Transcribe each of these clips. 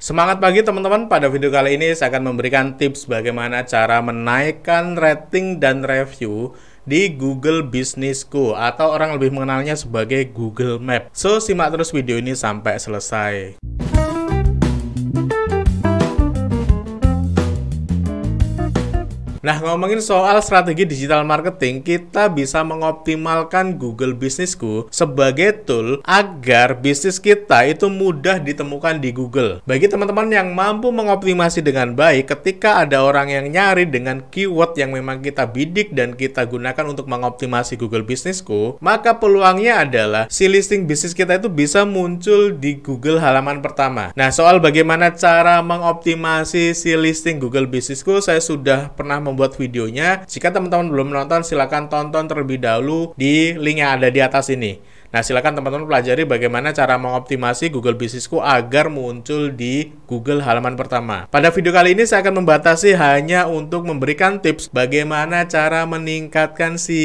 Semangat pagi teman-teman, pada video kali ini saya akan memberikan tips bagaimana cara menaikkan rating dan review di Google Businessku atau orang lebih mengenalnya sebagai Google Map. So, simak terus video ini sampai selesai. Nah, ngomongin soal strategi digital marketing, kita bisa mengoptimalkan Google Businessku sebagai tool agar bisnis kita itu mudah ditemukan di Google. Bagi teman-teman yang mampu mengoptimasi dengan baik, ketika ada orang yang nyari dengan keyword yang memang kita bidik dan kita gunakan untuk mengoptimasi Google Businessku, maka peluangnya adalah si listing bisnis kita itu bisa muncul di Google halaman pertama. Nah, soal bagaimana cara mengoptimasi si listing Google Businessku, saya sudah pernah membuat videonya. Jika teman-teman belum menonton, silakan tonton terlebih dahulu di link yang ada di atas ini. Nah, silakan teman-teman pelajari bagaimana cara mengoptimasi Google Businessku agar muncul di Google halaman pertama. Pada video kali ini saya akan membatasi hanya untuk memberikan tips bagaimana cara meningkatkan si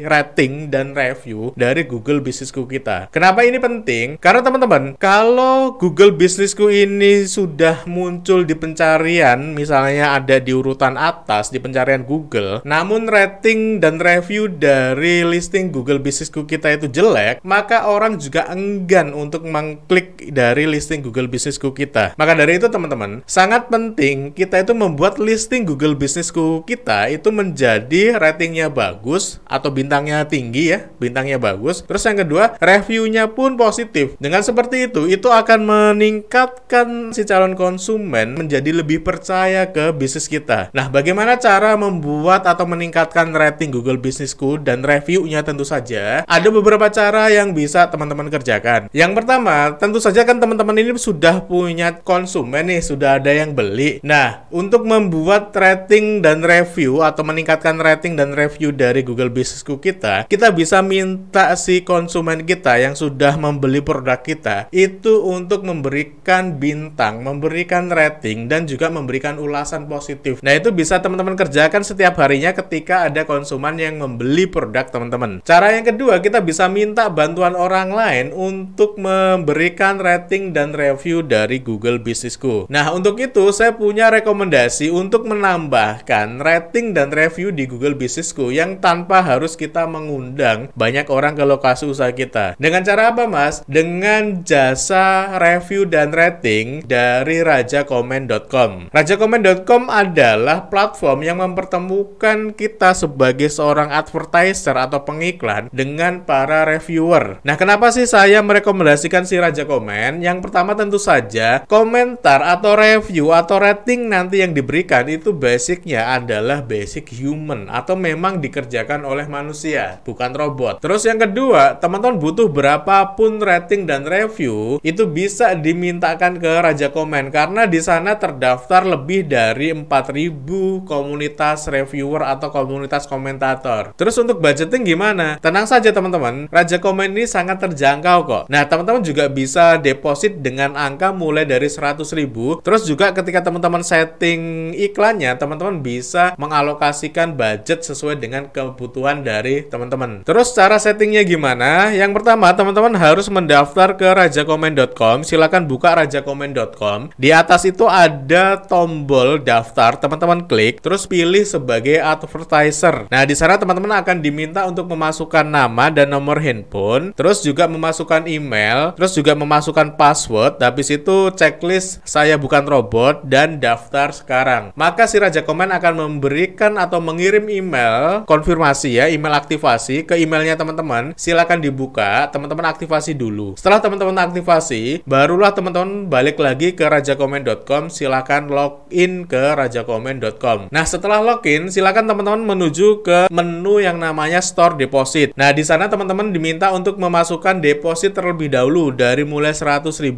rating dan review dari Google Businessku kita. Kenapa ini penting? Karena teman-teman, kalau Google Businessku ini sudah muncul di pencarian, misalnya ada di urutan atas di pencarian Google, namun rating dan review dari listing Google Businessku kita itu jelek, maka orang juga enggan untuk mengklik dari listing Google Businessku kita. Maka dari itu teman-teman, sangat penting kita itu membuat listing Google Businessku kita itu menjadi ratingnya bagus atau bintangnya tinggi ya, bintangnya bagus. Terus yang kedua, reviewnya pun positif. Dengan seperti itu akan meningkatkan si calon konsumen menjadi lebih percaya ke bisnis kita. Nah, bagaimana cara membuat atau meningkatkan rating Google Businessku dan reviewnya? Tentu saja ada beberapa cara yang bisa teman-teman kerjakan. Yang pertama, tentu saja kan teman-teman ini sudah punya konsumen nih, sudah ada yang beli. Nah, untuk membuat rating dan review atau meningkatkan rating dan review dari Google Businessku kita bisa minta si konsumen kita yang sudah membeli produk kita itu untuk memberikan bintang, memberikan rating, dan juga memberikan ulasan positif. Nah, itu bisa teman-teman kerjakan setiap harinya ketika ada konsumen yang membeli produk teman-teman. Cara yang kedua, kita bisa minta bantuan orang lain untuk memberikan rating dan review dari Google Businessku. Nah, untuk itu saya punya rekomendasi untuk menambahkan rating dan review di Google Businessku yang tanpa harus kita mengundang banyak orang ke lokasi usaha kita. Dengan cara apa, Mas? Dengan jasa review dan rating dari rajakomen.com. Rajakomen.com adalah platform yang mempertemukan kita sebagai seorang advertiser atau pengiklan dengan para reviewer. Nah, kenapa sih saya merekomendasikan si Raja Komen? Yang pertama tentu saja, komentar atau review atau rating nanti yang diberikan itu basicnya adalah basic human atau memang dikerjakan oleh manusia, bukan robot. Terus yang kedua, teman-teman butuh berapapun rating dan review itu bisa dimintakan ke Raja Komen karena di sana terdaftar lebih dari 4.000 komunitas reviewer atau komunitas komentator. Terus untuk budgeting gimana? Tenang saja teman-teman, Raja Komen ini sangat terjangkau kok. Nah, teman-teman juga bisa deposit dengan angka mulai dari 100.000. Terus juga ketika teman-teman setting iklannya, teman-teman bisa mengalokasikan budget sesuai dengan kebutuhan dari teman-teman. Terus cara settingnya gimana? Yang pertama, teman-teman harus mendaftar ke rajakomen.com. Silakan buka rajakomen.com. Di atas itu ada tombol daftar, teman-teman klik, terus pilih sebagai advertiser. Nah, di sana teman-teman akan diminta untuk memasukkan nama dan nomor handphone, terus juga memasukkan email, terus juga memasukkan password. Habis itu checklist saya bukan robot dan daftar sekarang. Maka si Raja Komen akan memberikan atau mengirim email konfirmasi ya, email aktivasi ke emailnya teman-teman. Silakan dibuka, teman-teman aktivasi dulu. Setelah teman-teman aktivasi, barulah teman-teman balik lagi ke rajakomen.com. Silakan login ke rajakomen.com. Nah, setelah login, silakan teman-teman menuju ke menu yang namanya Store Deposit. Nah, di sana teman-teman diminta untuk memasukkan deposit terlebih dahulu dari mulai 100.000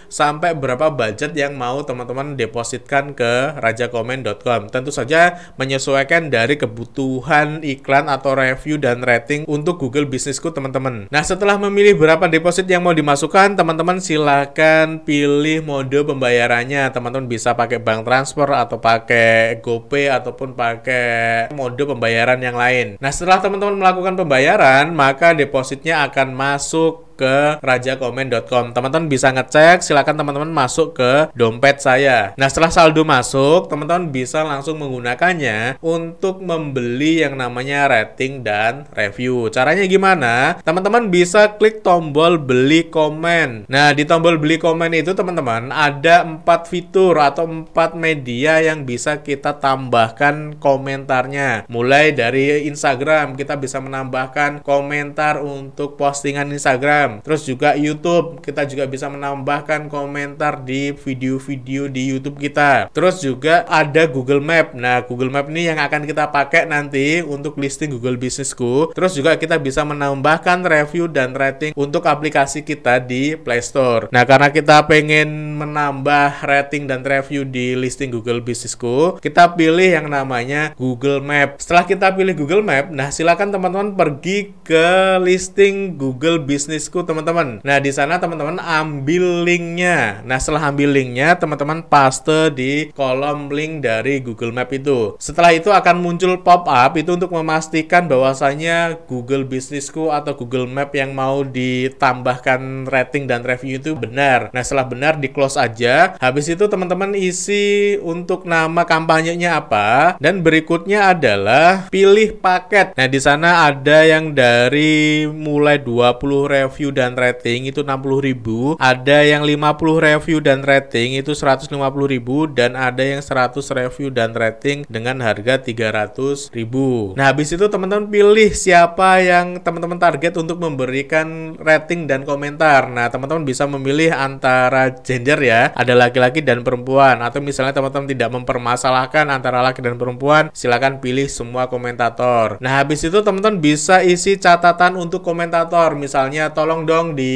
sampai berapa budget yang mau teman-teman depositkan ke rajakomen.com. Tentu saja menyesuaikan dari kebutuhan iklan atau review dan rating untuk Google Businessku teman-teman. Nah, setelah memilih berapa deposit yang mau dimasukkan, teman-teman silakan pilih mode pembayarannya. Teman-teman bisa pakai bank transfer atau pakai GoPay ataupun pakai mode pembayaran yang lain. Nah, setelah teman-teman melakukan pembayaran, maka depositnya akan masuk ke rajakomen.com. Teman-teman bisa ngecek, silakan teman-teman masuk ke dompet saya. Nah, setelah saldo masuk, teman-teman bisa langsung menggunakannya untuk membeli yang namanya rating dan review. Caranya gimana? Teman-teman bisa klik tombol beli komen. Nah, di tombol beli komen itu teman-teman ada 4 fitur atau 4 media yang bisa kita tambahkan komentarnya. Mulai dari Instagram, kita bisa menambahkan komentar untuk postingan Instagram. Terus juga YouTube, kita juga bisa menambahkan komentar di video-video di YouTube kita. Terus juga ada Google Map. Nah, Google Map ini yang akan kita pakai nanti untuk listing Google Businessku. Terus juga kita bisa menambahkan review dan rating untuk aplikasi kita di Play Store. Nah, karena kita pengen menambah rating dan review di listing Google Businessku, kita pilih yang namanya Google Map. Setelah kita pilih Google Map, nah silakan teman-teman pergi ke listing Google Businessku, teman-teman. Nah, di sana teman-teman ambil linknya. Nah, setelah ambil linknya, teman-teman paste di kolom link dari Google Map itu. Setelah itu akan muncul pop-up itu untuk memastikan bahwasanya Google Businessku atau Google Map yang mau ditambahkan rating dan review itu benar. Nah, setelah benar di close aja. Habis itu teman-teman isi untuk nama kampanyenya apa, dan berikutnya adalah pilih paket. Nah, di sana ada yang dari mulai 20 review dan rating itu 60.000, ada yang 50 review dan rating itu 150.000, dan ada yang 100 review dan rating dengan harga 300.000. Nah, habis itu teman-teman pilih siapa yang teman-teman target untuk memberikan rating dan komentar. Nah, teman-teman bisa memilih antara gender ya, ada laki-laki dan perempuan, atau misalnya teman-teman tidak mempermasalahkan antara laki dan perempuan, silakan pilih semua komentator. Nah, habis itu teman-teman bisa isi catatan untuk komentator, misalnya tolong dong di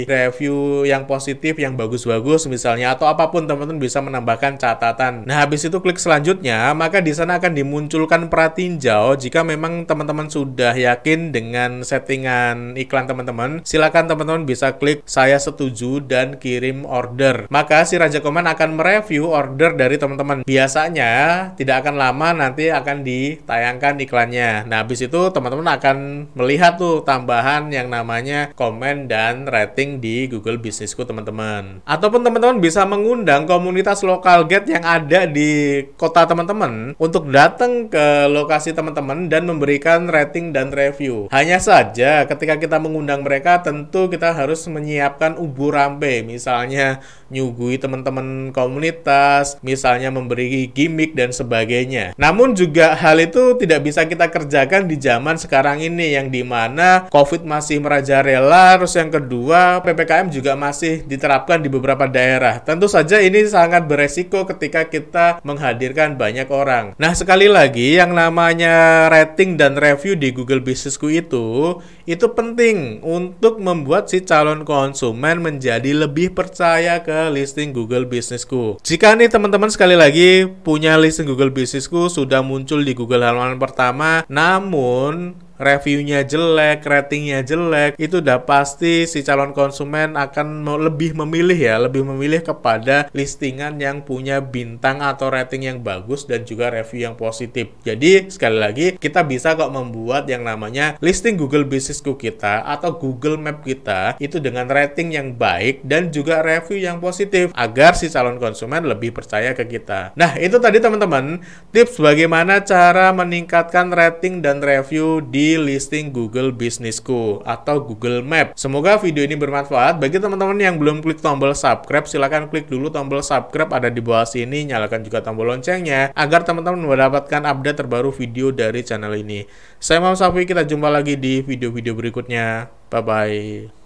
review yang positif, yang bagus-bagus misalnya, atau apapun teman-teman bisa menambahkan catatan. Nah, habis itu klik selanjutnya, maka di sana akan dimunculkan pratinjau. Jika memang teman-teman sudah yakin dengan settingan iklan teman-teman, silakan teman-teman bisa klik saya setuju dan kirim order. Maka si Raja Komen akan mereview order dari teman-teman. Biasanya tidak akan lama nanti akan ditayangkan iklannya. Nah, habis itu teman-teman akan melihat tuh tambahan yang namanya komen dan rating di Google Businessku, teman-teman. Ataupun teman-teman bisa mengundang komunitas lokal get yang ada di kota teman-teman untuk datang ke lokasi teman-teman dan memberikan rating dan review. Hanya saja ketika kita mengundang mereka, tentu kita harus menyiapkan ubur rampe, misalnya nyugui teman-teman komunitas, misalnya memberi gimmick dan sebagainya. Namun juga hal itu tidak bisa kita kerjakan di zaman sekarang ini yang dimana COVID masih merajalela, terus yang kedua PPKM juga masih diterapkan di beberapa daerah. Tentu saja ini sangat beresiko ketika kita menghadirkan banyak orang. Nah, sekali lagi yang namanya rating dan review di Google Businessku itu penting untuk membuat si calon konsumen menjadi lebih percaya ke listing Google Businessku. Jika nih teman-teman sekali lagi punya listing Google Businessku sudah muncul di Google halaman pertama, namun reviewnya jelek, ratingnya jelek, itu udah pasti si calon konsumen akan lebih memilih kepada listingan yang punya bintang atau rating yang bagus dan juga review yang positif. Jadi sekali lagi kita bisa kok membuat yang namanya listing Google Businessku kita atau Google Map kita itu dengan rating yang baik dan juga review yang positif agar si calon konsumen lebih percaya ke kita. Nah, itu tadi teman-teman tips bagaimana cara meningkatkan rating dan review di listing Google Businessku atau Google Map. Semoga video ini bermanfaat. Bagi teman-teman yang belum klik tombol subscribe, silahkan klik dulu tombol subscribe ada di bawah sini, nyalakan juga tombol loncengnya agar teman-teman mendapatkan update terbaru video dari channel ini. Saya Muhammad Safi, kita jumpa lagi di video-video berikutnya. Bye-bye.